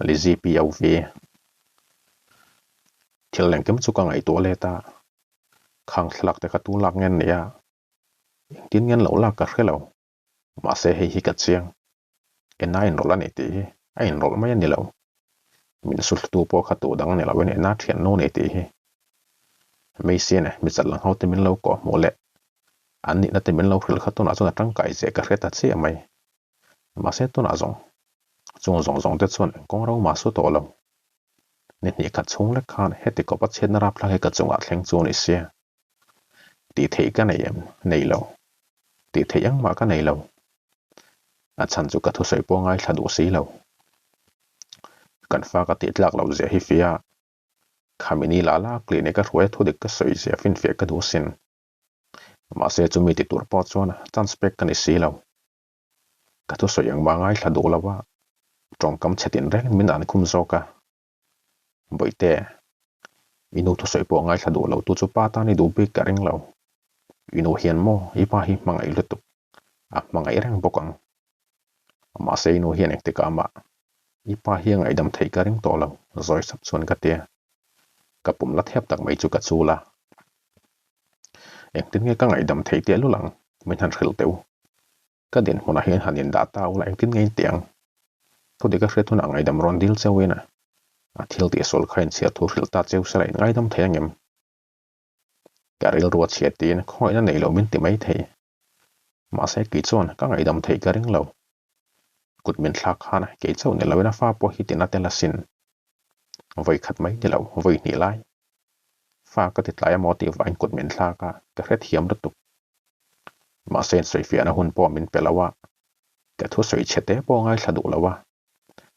lizi pi au vi thil leng kem chu ka ngai to le ta khang thlak te ka tu lak ngen nia tin ngen lo la ka khelo ma se hei hi ka chiang enai en rola ni ti ai en rol mai ni lo min sul tu po kha tu dang ne la wen na thian no ne ti hi mei se ne mi chal lang ho te min lo ko mo le an ni na te min lo khil kha to na chona tang kai se ka kheta che mai ma se to na zong chung zong zong te chon kong ro ma su to lo ni ni ka chung le khan he te ko pa chen na rap la he ka chung a thleng chu ni se ti thei ka nei em nei lo ti thei ang ma ka nei lo a chan chu ka thu soi po ngai thla du si lo kan fa ka ti tlak lo ze hi fia khamini la la clinic ka ruai thu dik ka soi se fin fe ka du sin ma se chu mi ti tur po chona chan spek ka ni si lo ka thu soi ang ma ngai thla du lawa trong kam chetin reng min an khum zo ka boite inu thu soi po ngai thla du lo tu chu pa ta ni du bi ka ring lo inu hian mo i pa hi mangai lutu a mangai reng bokang ma se inu hian ek te ka ma i pa hi ngai dam thei ka ring to lo zoi sap chuan ka te ka pum la thep tak mai chu ka chu la ek tin nge ka ngai dam thei te lu lang min han khil teu ka den hona hian hanin da ta ula ek tin nge tiang thu de ka hre thuna ngai dam ron dil chewina a thil ti sol khain sia thu hril ta cheu salai ngai dam thei angem ka ril ruat che tin khoi na nei lo min ti mai thei ma se ki chon ka ngai dam thei ka ring lo kut min thak khana ke chau ne lawena fa po hi tin atela sin voi khat mai ni lo voi ni lai fa ka ti tlai mo ti vain kut min thaka ka hret hiam rutuk ma sen soi fia na hun po min pelawa ka thu soi chete po ngai thadu lawa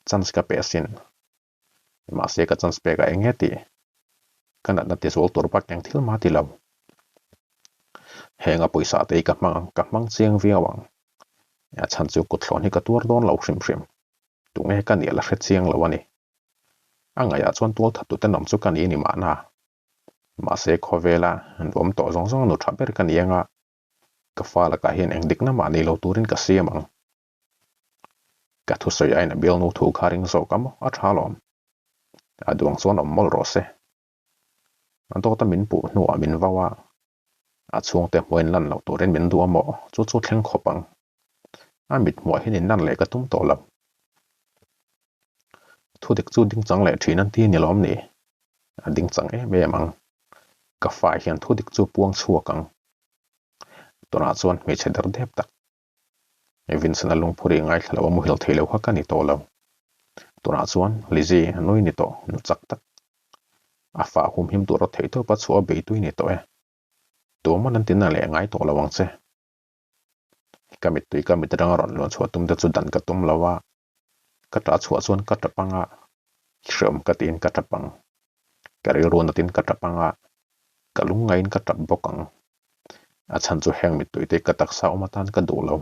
chans ka pe sin ma se ka chans pe ka engeti kana na ti sol tur pak yang thil ma ti lo henga poisa te ka mang chiang viawang ya chan chu kut thlon hi ka tur don lo hrim hrim tu nge ka ni la hre chiang lo ani anga ya chon tul thatu te nom chu ka ni ma na ma se khovela rom to zong zong no thaber ka ni anga ka fa la ka hian eng dik na ma nei lo turin ka siamang ka thu soi ai na bil no thu kharing zo kam a thalom aduang chon mol ro se an to ta min pu nu a min wawa a chung te moin lan lo turin min du amo chu chu thleng khopang a mit mo hin in nan le ka tum to lo thu dik chu ding chang le thin an ti ni lom ni a ding chang e me mang ka fa hian thu dik chu puang chuakang tora chuan me chedar dep tak evin sana lung phuri ngai thlo mu hil thelo kha ka ni to lo tora chuan lizi noi ni to nu chak tak a fa hum him tu ro thei to pa chu a be tu ni to e to man an tin na le ngai to lo wang che kamit rang ron lo chu tum da chu dan ka tum lawa ka ta chu chuan ka tapanga shom ka tin ka tapang ka ri ron tin ka tapanga ka lung ngain ka tap bokang a chan chu heng mit tuite ka taksa omatan ka du lo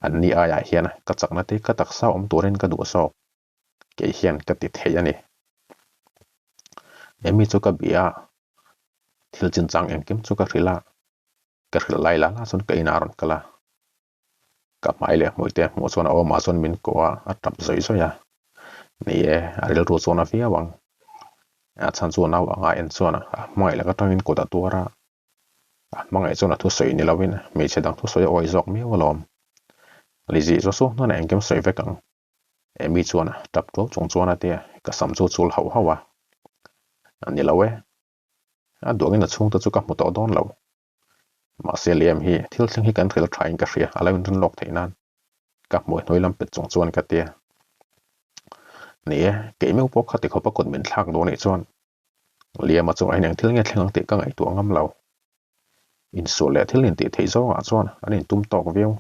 an ni aya hian ka chakna te ka taksa om turin ka du so ke hian ka ti thei ani emi chu ka bia thil chin chang em kim chu ka hrila ka hril lai la la chun ka ina ron kala ka mai le moite mo chon o ma chon min ko a tap zoi so ya ni e aril ru chon a fia wang a chan chu na wa nga en chona mai la ka tangin ko da tura mangai chona thu soi ni lawin me chedang thu soi oi zok mi walom lizi zo so no na engkem soi vekang emi chona tap to chung chona te ka sam chu chul hau hawa ani lawe a dogin a chung ta chu ka mu to don lo ma se liam hi thil thing hi kan thil thain ka hria alawin run lok theinan ka moi noi lam pe chung chuan ka te ni ke meu po khati khopa kot min thak do ni chuan liam a chung ai nang thil nge thlang te ka ngai tu ngam lo in so le thil in ti thei zo a chuan anin tum tok view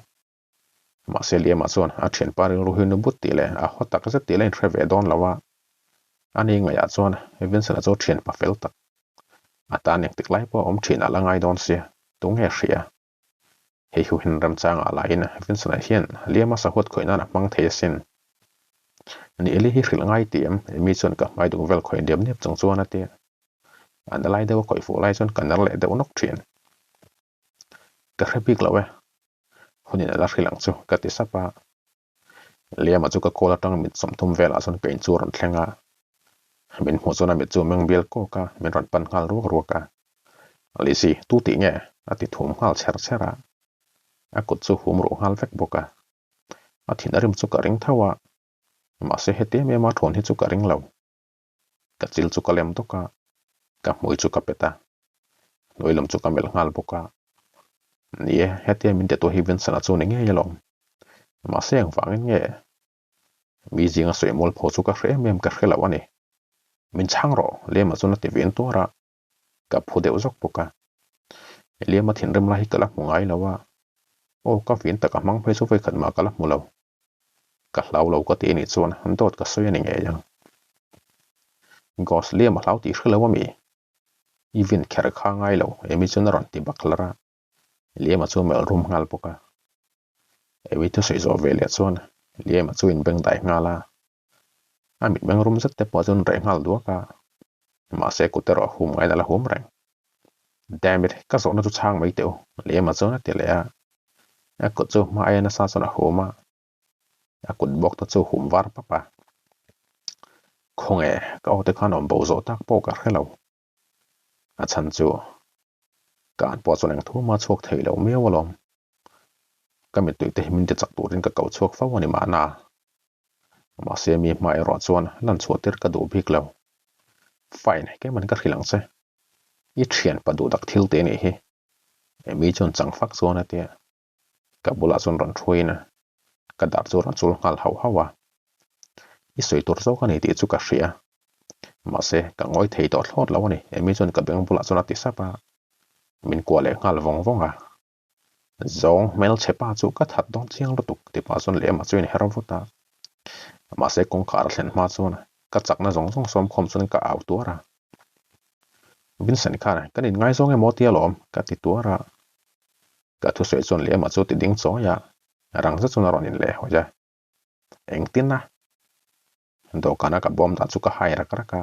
ma se liam a chuan a then par ru hin but ti le a hot tak za ti le thre don lawa ani nga ya chuan evin sa zo then pa fel tak ata nek tik lai po om thin ala ngai don se tung he hria hei hu hin ram chang ala in evin sa hian liam a sa hot khoina na mang thei sin ani eli hi hril ngai tiam mi chuan ka mai du vel khoi dem nep chung chuan ate an lai de ko fu lai chuan kanar le de unok thin ka hrebik lawe hunin ala hrilang chu ka ti sapa liam chu ka kola tang mit som thum vela son kain chu ron thlenga min mo zona mit chu meng bel ko ka min ron pan ngal ru ka ali si tu ti nge ati thum hal chera a kut chu hum ro hal vek boka a thin arim chu ka ring thawa ma se hete me ma thon hi chu ka ring lo ka chil chu ka lem to ka moi chu ka peta loilom chu ka mel ngal boka nie hete min te to hi vin sana chu nge yelom ma se ang wangin nge mi jinga soi mol pho chu ka hre mem ka hre lawani min chang ro le ma chu na ti vin to ra ka phu deu jok boka le ma thin rem la hi kala mungai lawa o ka vin ta ka mang phai chu phai khat ma kala mulo ka hlau lo ka ti ni chuan han dot ka soi ni nge yang gos le ma hlau ti hre lawa mi even kher kha ngai lo emi chun ron ti baklara le ma chu mel rum ngal boka ewi to sei zo vele chuan le ma chu in beng dai ngala amit beng rum zat te po chun re ngal du ka ma se ku te ro hum ngai la hum reng damn it ka zo na chu chang mai teu le ma chu na te le a ko chu ma ai na sa chona homa a kut bok to chu hum war papa khong e ka o te khan om bo zo tak po ka hello a chan chu kan po chon ang thu ma chok thei lo me walom ka mi tu te min te chak turin ka kau chok fa wani ma na ma se mi mai ro chuan lan chu ter ka du bik lo fine ke man ka khilang se i thian pa du dak thil te ni hi e mi chon chang fak chuan ate ka bula chon ron thuina ka dar chu ron chul ngal hau hawa i soi tur zo ka ni ti chu ka hria ma se ka ngoi thei to thlot lo ni e mi chon ka beng bula chon ati sapa min kwa le ngal vong vonga zong mel chepa chu ka that dong chiang lo tuk ti pa chon le ma chuin herawuta ma se kong khar thlen ma chon ka chakna zong zong som khom chun ka au tuara Vincent khana kanin ngai zong e motia lom ka ti tuara ka thu soi chon le ma chu ti ding chong ya rang za chun ron in le hoja eng tin na do kana ka bom da chu ka hai ra ka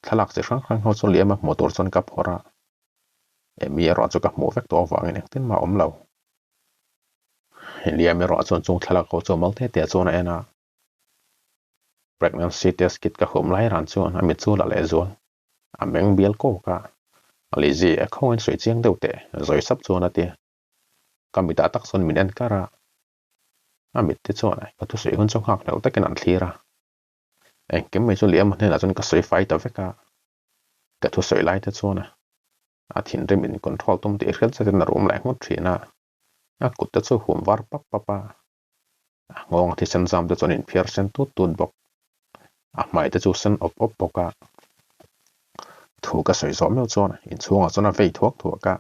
thalak che khang khang ho chon le ma motor chon ka phora e mi ro chu ka mu vek to wang in tin ma om lo India mi ro chon chung thalak ho chu mal the te chon ena pregnancy test kit ka hom lai ran chon ami chu la le zo ameng bial ko ka alizi a khon soi chiang deu te zoi sap chon ate kamita tak son minen kara amit te chon ka tu sei hun chong hak lo takin an thira en kem me chu liam ne la chon ka soi fai ta veka ka tu soi lai te chon a thin rem in control tum te khel cha na rum lai ngot thina a kut te chu hum war pap papa ngong thi san zam te chon in phiar sen tu tut bok a mai te chu sen op boka thu ka soi zo me chon in chunga chona vei thuak thuaka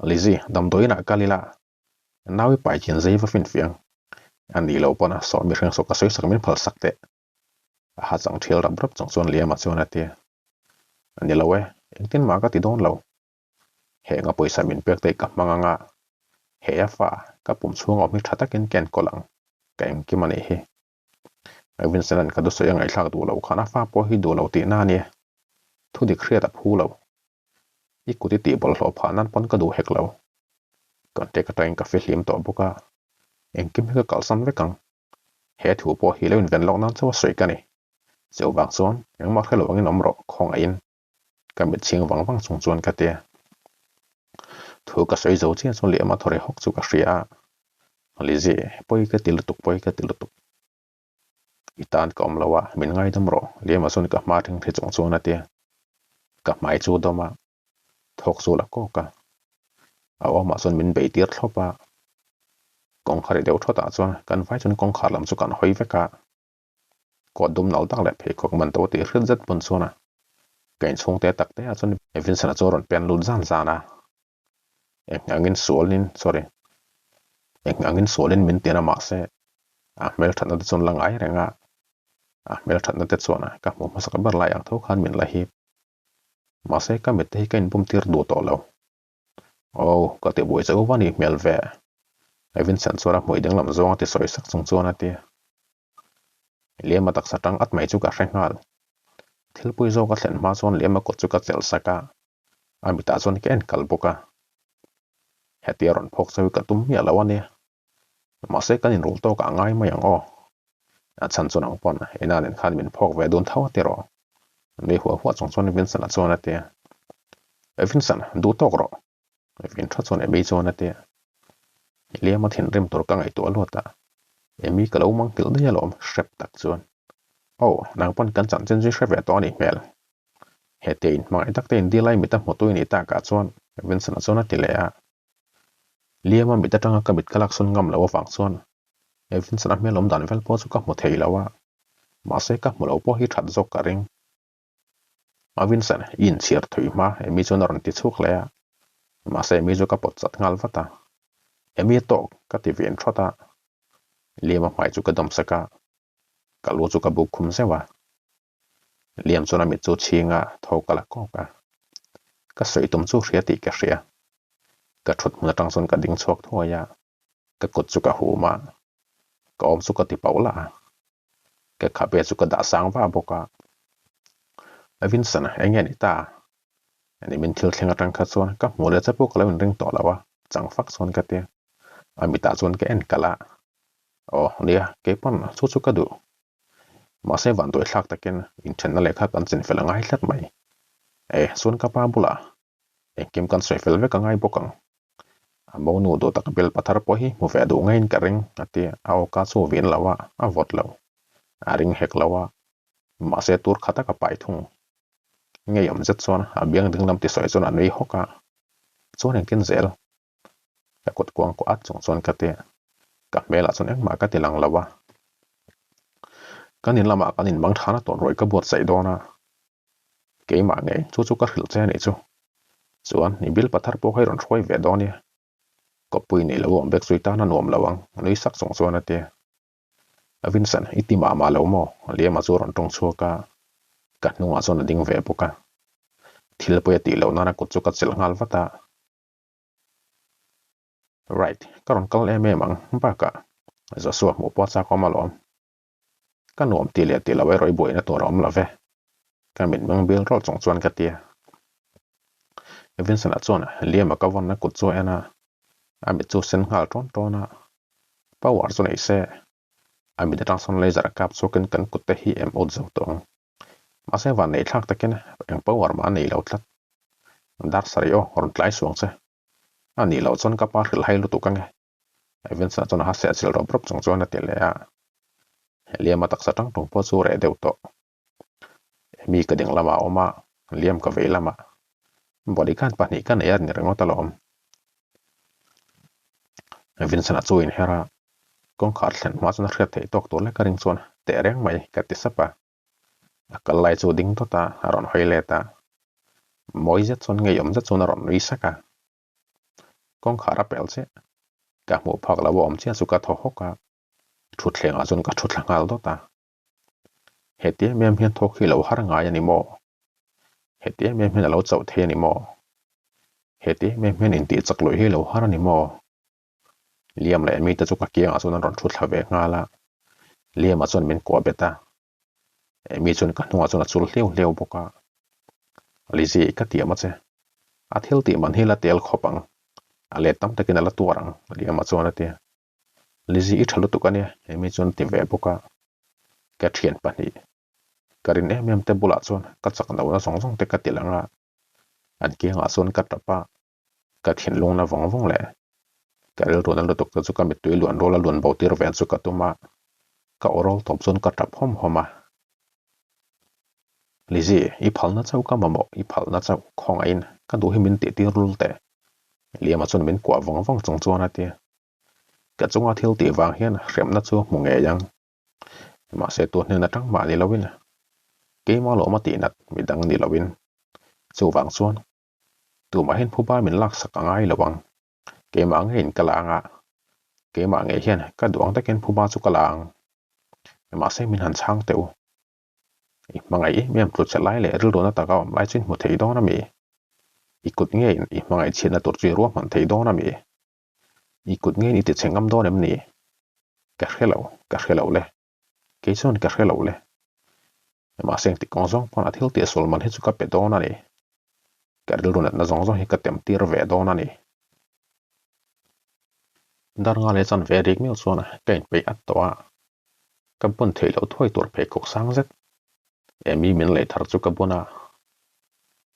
lizi dam doina kalila nawi pai chin zai va fin fiang ani lo pona so mi reng so ka soi sak min phal sakte ha chang thil ram rap chang chon liam a chon ate ani lo we engtin ma ka ti don lo he nga poisa min pek te ka manga he afa ka pum chuang o mi thata ken kolang ka eng ki mani hi ai Vincent ka do so yang ai thak du lo khana fa po hi du lo ti na ni thu dik khriat a phu lo i ku ti bol hlo pha nan pon ka du hek lo kon te ka taing ka fe hlim to buka eng kim ka kal sam vekang he thu po hi lo in ven lok nan chaw soi ka ni cheu wang chon eng ma khelo ngin omro khong a in ka mit ching wang chung chon ka te thu ka soi zo chi chon le ma thore hok chu ka hria alizi poi ka til tuk itan ka om lawa min ngai dam ro le ma son ka ma thing the chung chon ate ka mai chu doma thok su la ko ka aw ma son min bei tir thlopa kong khari deu thota chuan kan vai chun kong khar lam chu kan hoi veka ko dum nal tak le phe khok man to ti hrit zat pon chona kain chung te tak te a chun evin sana choron pen lut zan zana engangin solin min tena ma se a mel thana de chon langai renga a mel thana te chona ka mo ma sak bar la yang tho khan min la hi ma se ka mit te kain bum tir du to lo oh ka te boi chau wani mel ve evin san chora moi deng lam zong te soi sak chung chona te lema tak satang at mai chu ka hrengal thil pui zo ka thlen ma chon lema ko chu ka chel saka amita chon ken kalboka hetiaron phok chau ka tum ya lawani ma se kan in rul to ka ngai ma yang o chan chuan ang pon ena nen khan min phok ve don thaw te ro mi huwa chong chuan Vincent a chuan ate Vincent du tok ro vin tha chuan emi chuan ate liam a thin rem tur ka ngai to lota emi ka lo mang til de lom shrep tak chuan nang pon kan chan chen ji hre ve to ni mel hetein mai tak te in dilai mi ta hmotui ni ta ka chuan Vincent a chuan ati le a liam a mi ta tanga ka bit kalak sun ngam lo wang chuan Vincent a melom dan vel po chu ka hmu thei lawa ma se ka hmu lo po hi that zok ka ring ma Vincent in chiar thui ma emi chuan ron ti chuk le a ma se mi chu ka pot chat ngal vata emi tok ka ti ven thota liam a mai chu ka dom saka ka lu chu ka buk khum sewa liam chuan a mi chu chinga tho kala ko ka soi tum chu hria ti ka hria ka thut mun atang son ka ding chok thoya ka kut chu ka hu ma ka om chu ka ti paula ka khape chu ka da sang wa boka Vincent enge ni ta ani min thil thlenga tang kha chuan ka hmu le chapu ka lo ring to lawa chang fak chon ka te ami ta chuan ke en kala nia ke pon chu chu ka du ma se van doi thlak takin in then na lekha kan chen fel ngai hlat mai sun ka pa bula kim kan soi fel ve ka ngai bokang amo nu do tak bel pathar po hi mu ve du ngain ka ring ati ao ka chu vin lawa a vot lo a ring hek lawa ma se tur khata ka pai thung nge yam zet chuan a biang ding lam ti soi chuan an nei hoka chuan en kin zel ka kot kuang ko at chung chuan ka te ka mela chuan ek ma ka ti lang lawa kanin lama kanin mang thana ton roi ka bot sai dona ke ma nge chu chu ka hril che ni chu chuan ni bil pathar po khai ron throi ve donia ko pui nei lo om bek sui ta na nom lawang noi sak chung chuan ate Vincent iti ma lo mo liam a chu ron tong chuaka ka hnunga chuan ding ve poka thil po ti lo na ku chu ka chil ngal vata right karon kal mang ba ka zo so mo po cha ko malom ka nom ti le ti la we roi boi na to rom la ve ka min mang bil ro chong chuan ka tia Vincent a chuan liam a ka von na ku chu ena ami chu sen ngal ton tona power chu nei se ami da tang son laser kap chu kan ku te hi em od zo tong ma se van nei thak takin eng power ma nei lo tlat dar sario ron tlai suang se ani lo chon ka pa hril hai lu tu ka nge Vincent chuan ha se chil ro prop chong chuan ati le a liam a tak sa tang tung po chu re deu to mi ka ding lama oma liam ka ve lama body kan pa ni kan er ni rengo talom Vincent a chu in hera kong khar thlen ma chuan hriat thei tok to le ka ring chuan te reng mai ka ti sapa akal lai chu ding to ta ron hoile ta moi zet chuan nge yom zet chuan ron ri saka kong khara pel che ka mu phak la bom che chu ka tho hoka thu thlenga chuan ka thu thlangal do ta hetia mem hian thok hi lo har nga ya ni mo hetia mem hian lo chau the ni mo hetia mem hian in ti chak loi hi lo har ni mo liam le mi ta chu ka kianga chuan ron thu thla ve nga la liam a chuan min ko beta mi chuan ka hnunga chuan a chul hleu boka lizi ka ti ama che a thil ti man hi la tel khopang a le tam takin ala tuarang liam a chuan ate lizi I thalu tu ka ne mi chuan ti ve boka ka thian pa ni karin em te bula chuan ka chak no na song te ka tilanga an ki nga chuan ka tapa ka thin lung na wong le ka rel ron lo tok chu ka mi tui luan rola luan bautir ven chu ka tuma ka orol top chuan ka tap homa lizi I phalna chau ka mamo I phalna chau khong ain ka du himin ti rul te liam a chuan min kwa wong chong chuan ate ka chunga thil ti wang hian hrem na chu mu nge yang ma se tu hne na tang ma ni lowin ke ma lo ma ti nat mi dang ni lowin chu wang chuan tu ma hin phuba min lak sak angai lowang ke ma ngein kalanga ke ma nge hian ka duang takin phuba chu kalang ma se min han chang teu I mangai mem tlu chalai le ril dona ta ka om lai chin mu thei do na mi I kut nge I mangai chin na tur chi ro man thei do na mi I kut nge ni ti chengam do nem ni ka hello le ke chon ka hello le ma seng ti kong zong pon athil ti sol man hi chu ka pe do na ni ka ril dona na zong hi ka tem tir ve do na ni dar nga le chan ve rik mi chuan kain pe at to a ka bon thei lo thoi tur phe kok sang zet emi min le thar chu ka bona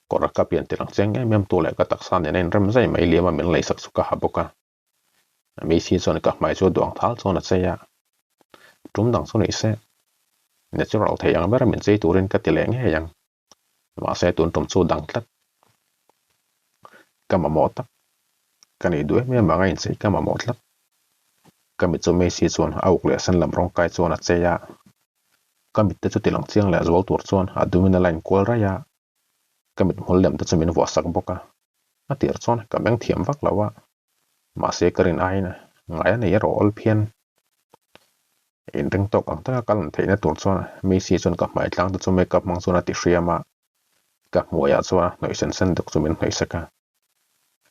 kora ka pian tilang cheng em tu le ka taksan nen rem zai mai liama min le sak su ka haboka mi si chon ka mai chu duang thal chon a cheya tum dang chu nei se natural thei ang ber min chei turin ka ti leng he yang ma se tun tum chu dang tlat ka ma mo tak ka nei du me ma ngai chei ka ma mo tlat ka mi chu me si chon au le san lam rong kai chon a cheya ka mi te chu tilang chiang le zol tur chon a dumina line kol ra ya ka mit hol lem te chu min wa sak boka a tir chon ka meng thiam vak lawa ma se karin ai na ngai na yer ol phian in ring tok ang ta kal theina tur chon mi si chon ka mai tlang te chu make up mang chona ti hriama ka moya chwa noi sen sen dok chu min hnoi saka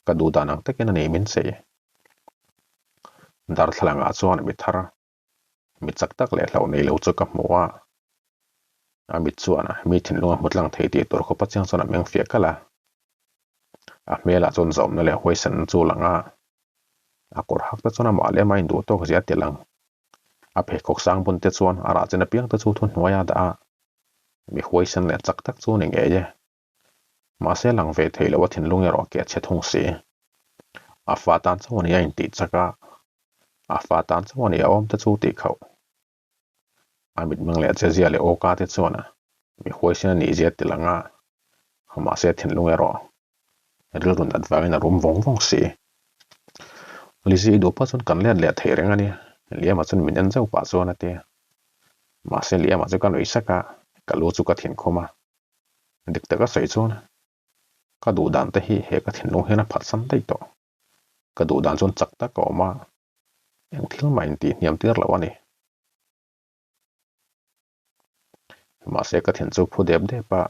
ka du da nang takin ani min se dar thlanga chuan mi thara mi chak tak le hlau nei lo chu ka hmuwa ami chuan mi thin lunga mutlang thei ti tur khopa chang chona meng fia kala a mela chon zom na le hoisen chu langa a kor hak ta chona ma le mai du to khia tilang a phe khok sang bun te chuan ara chena piang ta chu thun hnuaya da mi hoisen le chak tak chu ning e ye ma se lang ve thei lo thin lunga ro ke che thung si a fa tan chu ni in ti chaka a fa tan chu ni om ta chu ti khau amit mang le che zia le o ka te chuan mi hoisen ni je tilanga ma se thin lunga ro ril run at vangin a rum vong vong si lisi do pa chon kan le thei reng ani liama chon min an zau pa chon ate ma se liama chu kan roi saka ka lu chu ka thin khoma dik taka sei chon ka du dan te hi he ka thin lung hena phat sam dei to ka du dan chon chak ta ko ma eng thil mai ti niam tir lo ani ma se ka thin chu phu deb de pa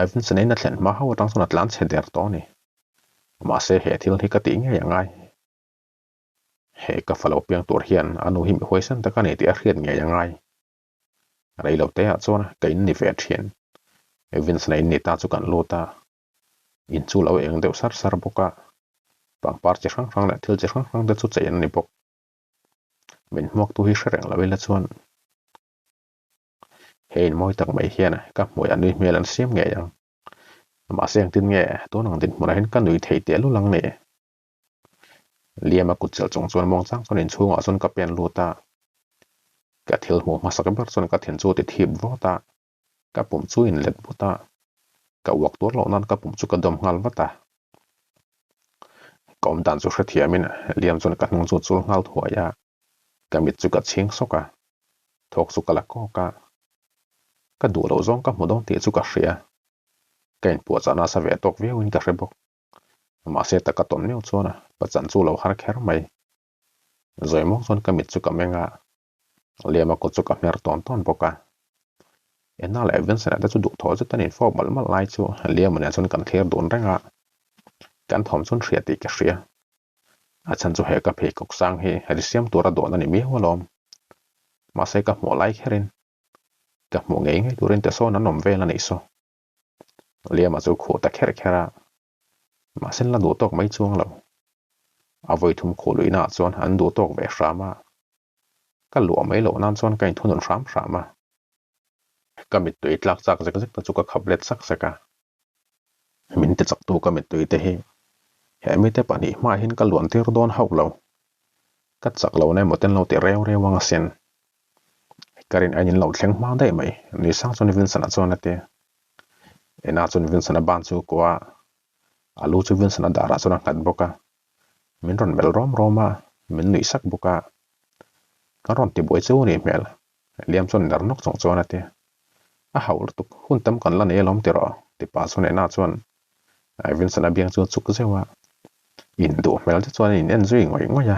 avin sanai na thlen ma hawa tang chon atlan che der to ni ma se he thil hi ka ti nge yangai he ka falo piang tur hian anu him hoisan ta ka ne ti a hriat nge yangai rei lo te a chon ka in ni ve thien avin sanai ni ta chu kan lo ta in chu lo eng deuh sar sar boka pangpar chi hrang hrang la thil chi hrang hrang te chu chei an ni bok min mok tu hi hrenga la vela chuan hein moi tak mai hian ka moi an ni mel an siam nge yang ma seng tin nge to nang din mura hin kan nui thei te lu lang ne liama kut chel chong chuan mong chang chuan in chhunga chuan ka pen lu ta ka thil mu ma sak ber chuan ka thin chu ti thip vota ka pum chu in let buta ka wak tur lo nan ka pum chu ka dom ngal wata kom dan chu hre thiamin liam chuan ka hnung chu chul ngal thuaya ka mit chu ka ching soka thok chu kala ko ka du lo zong ka mudong ti chu ka hria kain pu chana sa ve tok veu in ka hrebok ma se ta ka ton neu chuan pachan chu lo har kher mai zoi mong chuan ka mit chu ka menga liama ko chu ka mer ton ton boka ena le events na chu du tho chu tan in fo mal mal lai chu liama ne chuan kan thler don renga kan thom chun hria ti ka hria a chan chu he ka phe kok sang hi risiam tura don ani mi holom ma se ka mo lai kherin ka mo ngei ngei turin te so na nom vela nei so liama chu khu ta kher khera ma sen la du tok mai chuang lo a voi thum khu luina chuan an du tok ve hrama ka lu mai lo nan chuan kain thunun ram hrama ka mit tui tlak chak zek zek ta chu ka khablet sak saka min te chak tu ka mit tui te hi he mi te pani ma hin ka luan tir don hau lo ka chak lo ne moten lo te rew rew wanga sen karin anin lo thleng ma dai mai ni sang chon Vincent a chon ate ena chon Vincent a ban chu kwa alu chu Vincent a dara chon khat boka min ron mel rom roma min nui sak boka ka ron ti boi chu ni mel liam chon dar nok chong chon ate a haul tuk hun tam kan la ne lom ti ro ti pa chon ena chon ai Vincent a biang chu chuk zewa in du mel te chuan in en zui ngoi ngoya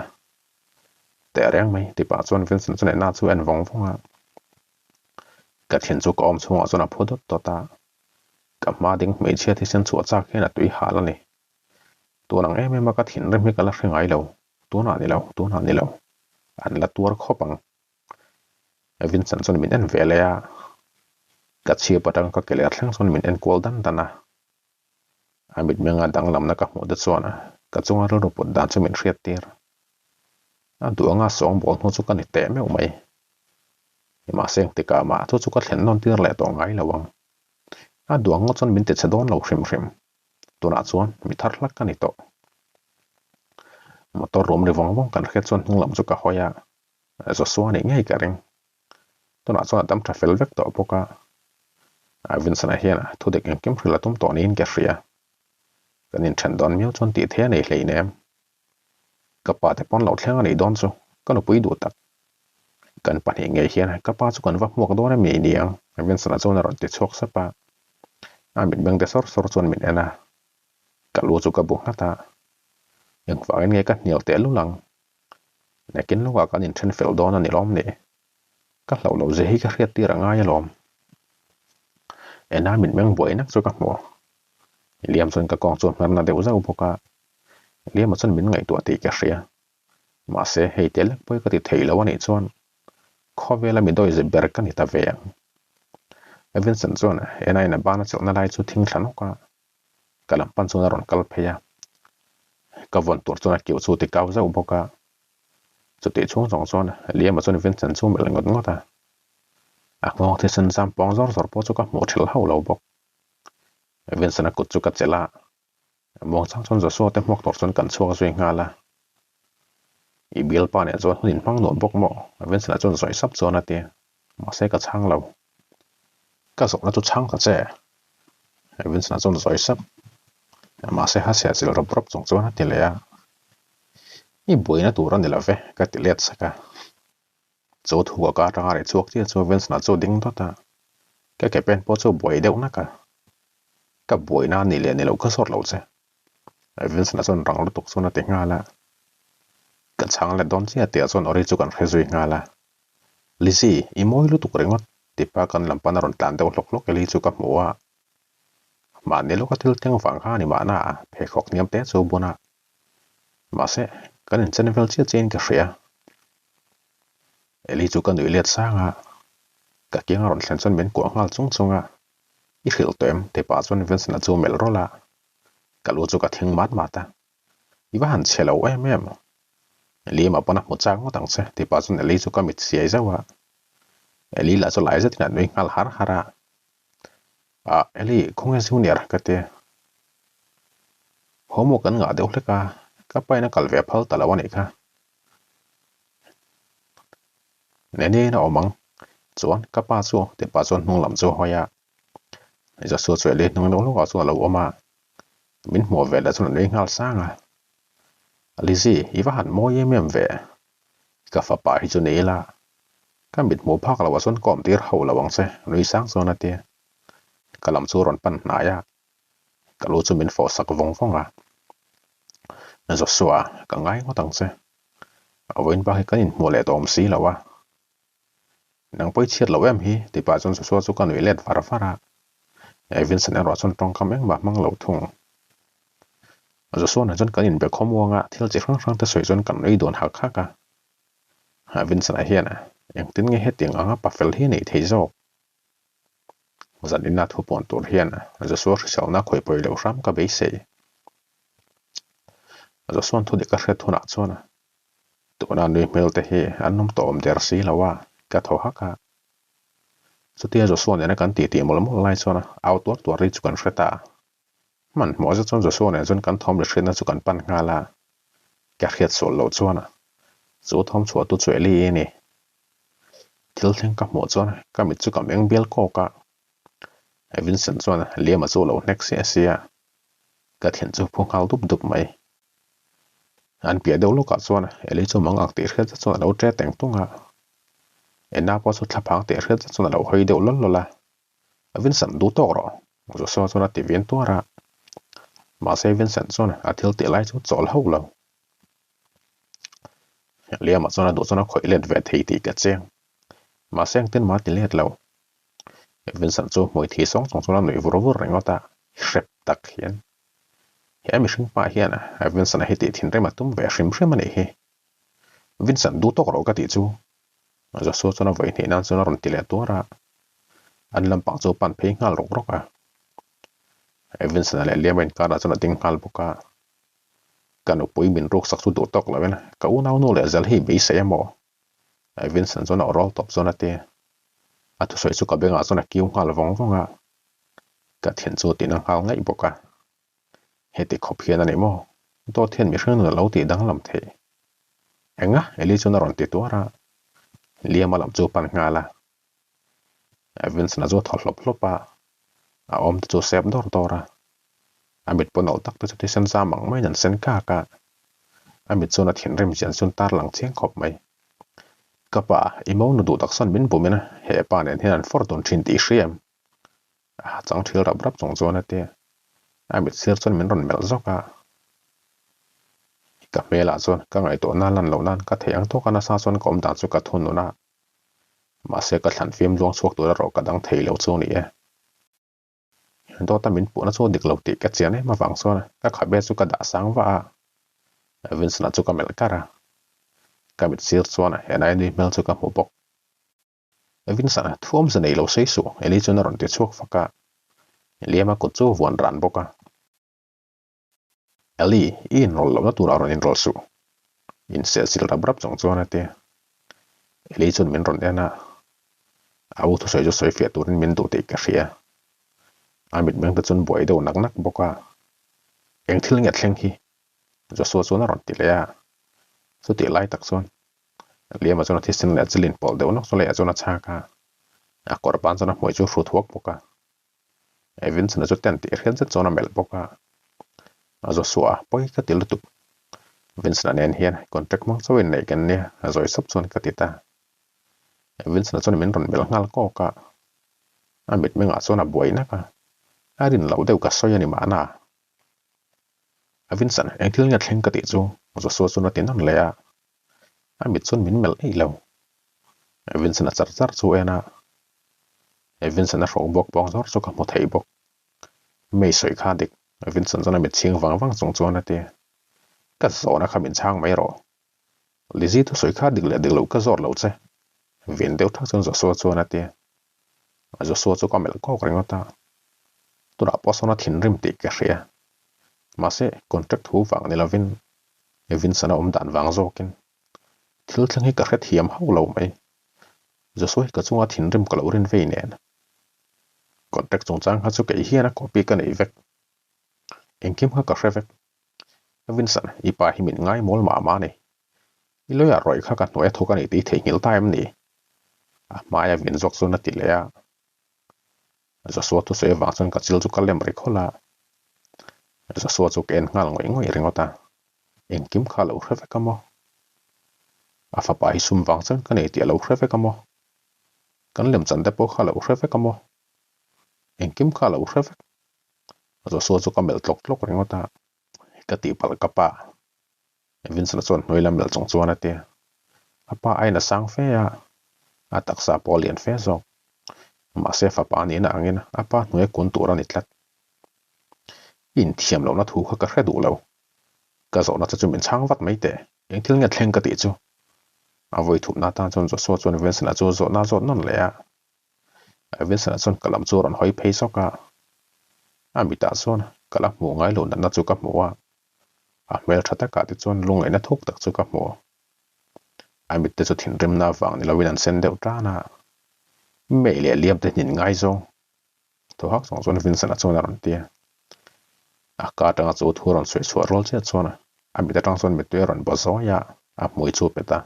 te reng mai ti pa chon Vincent chon ena chu en vong vonga ka thien chu ka om chunga chona phudot to ta ka ma ding mei chia thi sen chu chak hena tui hala ni tu nang em em ka thin rem mi kala hringai lo tu na ni lo an la tur khopang Vincent chon min en vele ya ka chia patang ka kele thleng chon min en kol dan dana amit menga dang lam na ka mu de chona ka chunga ro put dan chu min hriat tir a du anga song bol nu chu kan te meu mai mà xem thì cả mà tôi chút có thèn non tia lại tổ ngay là vâng duang ngot chon min te chadon lo hrim tuna chuan mi thar hlak ka ni to motor rom ri vong kan khet chon hung lam chu ka hoya zo suan ngei ka ring tuna chuan tam trafel vek to poka Vincent a hian thu dek em kem hrila tum to nin ke hria kanin than don miu chon ti the nei hlei nem ka pa te pon lo thleng ani don chu kan pui du tak kan pa ni ngei hian ka pa chu kan va muak do na mi niang Vincent a chon ron ti chok sa pa min beng de sor chon min ena ka lu chu ka bu hata yang fa nge ka nial te lu lang nekin lu ka kanin than fel don ani lom ni ka lo je hi ka hriat ti ranga ya lom ena min meng boi nak chu ka mo liam chon ka kong chon na deu zau boka liam chon min ngai tu ti ka hria ma se hei tel poi ka ti theilo ani chon khovela mi doi ze ber kan ita ve Vincent chon ena ina bana chel na lai chu thing thlan ka kalam pan chon ron kal pheya ka von tur chon kiu chu ti kau zau boka chu ti chung chong chon liam chon Vincent chu mel ngot ngota a ngong the san sam pong zor zor po chu ka mo thil hau lo bok Vincent a kut chu ka chela mong chang chon zo so te mok tor chon kan chuak zui nga la I bil pa ne chon lin phang non bok mo Vincent a chon zoi sap chon ate ma se ka chang lo ka sok na chu chang ka che Vincent a chon zoi sap ma se ha se chil rob rob chong chon ate le ya I buina tu ran de la ve ka ti let saka chu thu ka ta re chuak ti chu Vincent a chu ding to ta ka ke pen po chu boi deuh na ka boi na ni le ni lo ka sor lo che Vincent a chon rang lu tuk chon ate nga la ka chang le don chi ate chon ori chu kan khezui nga la lisi I moi lu tuk ringot ti pa kan lampan ron tlan deuh lok lok eli chu ka hmuwa ma ni lo ka til teng wang ha ni ma na phe khok niam te chu buna ma se kan in chen vel chi chen ka hria eli chu kan ui let sanga ka kinga ron thlen chon men ko ngal chung chunga I khil tem te pa chon Vincent a chu mel rola ka lu chu ka thing mat mata I wa han chelo em eli ma pana mo chang ngotang che te pa chon eli chu ka mit siai zawa eli la chu lai zet na noi ngal har hara eli khong junior ka te homo kan nga deuh leka ka paina kalve phal talawani kha nene na omang chuan ka pa chu te pa chon hnung lam chu hoya ja su chu le hnung lo ka chu lo oma min mo ve la chun nei ngal sanga alizi I wa han mo ye mem ve ka fa pa hi chu nei la ka mit mo phak la wa chon kom tir ho la wang se noi sang so na te kalam chu ron pan na ya ka lo chu min fo sak vong fonga na zo suwa ka ngai ngotang se awen ba hi kanin mo le tom si la wa nang poi chiat lo em hi ti pa chon so chu kan wi let far fara Vincent ro chon tong kam eng ba mang lo thung zo so na chon kanin be khom wanga thil chi rang rang te soi chon kan nei don hak kha ka Vincent a hian eng tin nge heting anga pa fel hi nei thei zo zan in na thu pon tur hian zo so ri na khoi poi lo ram ka be se zo son thu de ka hre thuna chona tu na nei mel te hi annom tom der si lawa ka tho haka so tia zo son ena kan ti mol mol lai chona autor tu ri chu kan hreta man mo zo chon zo son en chon kan thom le hrena chu kan pan nga la ka hriat sol lo chona zo thom chua tu chwe li ni thil theng ka mo chona ka mi chu kam eng bel ko ka Vincent chona lema chu lo next sia ka thien chu phung hal dup mai an pia deuh lo ka chona eli chu mang ak ti hret chona lo tre teng tunga ena po chu thlapang te hret chona lo hoi deuh lol lola Vincent du to ro zo so chona ti vien tu ra ma se Vincent chona a thil ti lai chu chol ho lo lema chona du chona khoi let ve thei ti ka cheng ma seng tin ma ti let lo Vincent chu moi thi song chona noi vur rengota hrep tak hian mi hring pa hian Vincent he ti thin re ma tum ve hrim ani hi Vincent du to ro ka ti chu zo so chona voi ni nan chona ron ti le to ra an lam pang chu pan phei ngal rok rok Vincent le lemen ka ra chona ting hal boka kanu pui min rok sak chu du tok lawen ka u nau no le zal hi be se mo Vincent chona rol top chona te soi chu ka benga chona kiu ngal wong wonga ka thian chu tin ngal ngai boka heti khop hian ani mo to thian mi hran lo ti dang lam the enga eli chuna ron ti tora liama lam chu pan ngala events na zo thol hlop a om chu sep dor tora amit ponol tak tu ti sen sa mang mai nan sen ka amit chuna thian rem jan sun tar lang cheng khop mai kapa imo nu du tak san min bumena he pa nen hian fortun thin ti hriam chang thil rap rap chong chona te amit sir chon min ron mel zoka ka mela chon ka ngai to na lan lo nan ka theyang to kana sa chon kom dan chu ka thun na ma se ka thlan fim jong chuak tu ro ka dang thei lo chu ni e do ta min pu na chu dik lo ti ka chian e ma wang chona ka khabe chu ka da sang wa Vince na chu ka mel kara ka mit sir chona he nai ni mel chu ka mu bok Vince na thuam sa nei lo sei su eli chona ron ti chuak faka liama ko chu von ran boka eli in rol lo na tu ron in rol su in se sil ra brap chong chona te eli chon min ron ena au thu soi jo soi fia turin min du te ka ria amit meng ta chon boi do nak nak boka eng thil nge thleng hi jo so chona ron ti le ya so ti lai tak chon liama chona thisin le chilin pol de nok so le chona cha ka a kor pan chona moi chu fruit wok boka evin chona chu ten ti hian cha chona mel boka azo suwa poi ka til tu Vince na nen hian contract mang chawin nei kan ne azoi sap chon ka tita Vince na chon min ron mel ngal ko ka amit menga chona buai na ka arin lo deu ka soya ni mana Vince na engtil nga thleng ka ti chu azo so chona tin an le a amit chon min mel ei lo Vince na char char chu ena Vince na ro bok bong zor chu ka mo thei bok mei soi kha dik Vince chona mit ching wang wang chong chona te ka zona khamin chang mai ro lizi to soi kha dik le dik lo ka zor lo che vin deu thak chon zo so chona te azo so chu ka mel ko ringota tura posona thin rim ti ka ria mase contract hu wang ni lovin Vince na dan wang zokin thil thlang hi ka khet hiam ho lo mai zo soi ka chunga thin rim ka lo rin ve nen contract chung chang ha chu ke hiana copy ka nei vek engkim ha ka hrevek Vince ipa hi min ngai mol ma ni iloya roi kha ka noi thoka ni ti thei ngil time ni a maya vin zok so na ti le a zo so to se wa chon ka chil chu ka lem ri khola zo so chu ken ngal ngoi ringota engkim kha lo hrevek ka mo a fa pai sum wang chon ka nei ti lo hrevek ka mo kan lem chan de po kha lo hrevek ka mo engkim kha lo hrevek zo so chu ka mel tlok ringota ka ti pal ka pa Vince na chon noi lam bel chong chuan ate apa aina sang fe ya ataksa polian fe zo ma se fa pa ni na angin apa noi kun tu ran itlat in thiam lo na thu kha ka hredu lo ka zo na chu min chang wat mai te eng thil nga thleng ka ti chu a voi thup na ta chon zo so chon Vince na chu zo na zo non le ya Vince na chon kalam chu ron hoi phei so ka amita chon kala mu ngai lo na chu ka mu wa a mel thata ka ti chon lung ena thuk tak chu ka mu amit te chu thin rim na wang ni lawin an sen deu ta na me le liam te nin ngai zo to hak song chon Vince na chon ron tia a ka tanga chu thu ron soi chuar rol che chona amit tang chon mit te ron bo zo ya a moi chu peta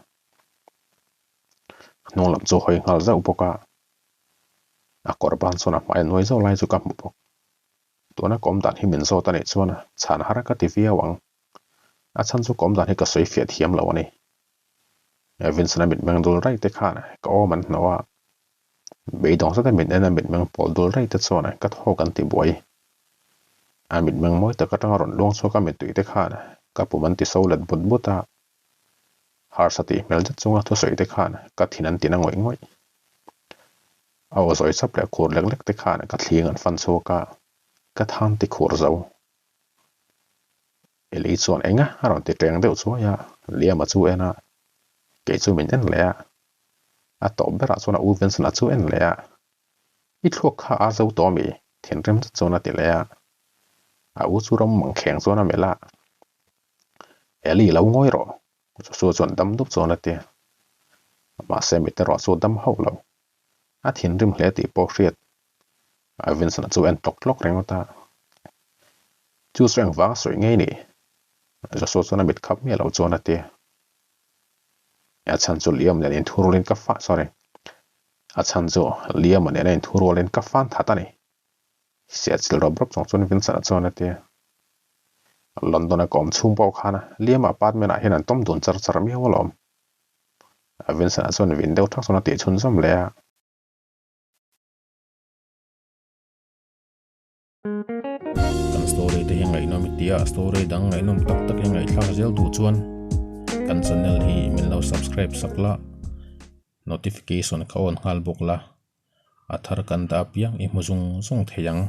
nong lam chu hoi ngal za upoka a korban chona mai noi zo lai chu ka mu pok to na kom dan hi min zo ta ni chona chan har ka ti via wang a chan chu kom dan hi ka soi fiat hiam lo ani Vince na mit meng dul rai te khana ka o man nowa be dong sa ta mit na mit meng pol dul rai te chona ka tho kan ti boi a mit meng moi ta ka tang ron long so ka mit tu te khana ka pu man ti so lat but buta har sati mel jat chunga thu soi te khana ka thinan ti na ngoi aw zoi sap le khur lek lek te khana ka thling an fan so ka than ti khur zo eli chon enga aron ti teng deu chu ya liama chu ena ke chu min en le a to bera chona u Vince na chu en le i thok kha a zo to mi thin rem chona ti le a u chu rom mang kheng chona mela eli lo ngoi ro so chon dam dup chona ti ma se mi te ro so dam ho lo a thin rim hle ti po hriat a Vincent chu en tlok rengota chu streng wang soi ngei ni zo so chona bit khap mi lo chona te a chan chu liam nen in thurulin ka fa sorry a chan chu liam nen in thurulin ka fan thatani sia chil ro brok chon Vincent chona te London a kom chhung pawh khana liam apartment a hian an tom dun char mi awlom a Vincent chon window thak chona ti chhun som le a kan story te hingai nom tia story dang ngai nom tak hingai thak zel du chuan kan channel hi min lo subscribe sakla notification ka on hal bok la athar kan da piang i muzung theyang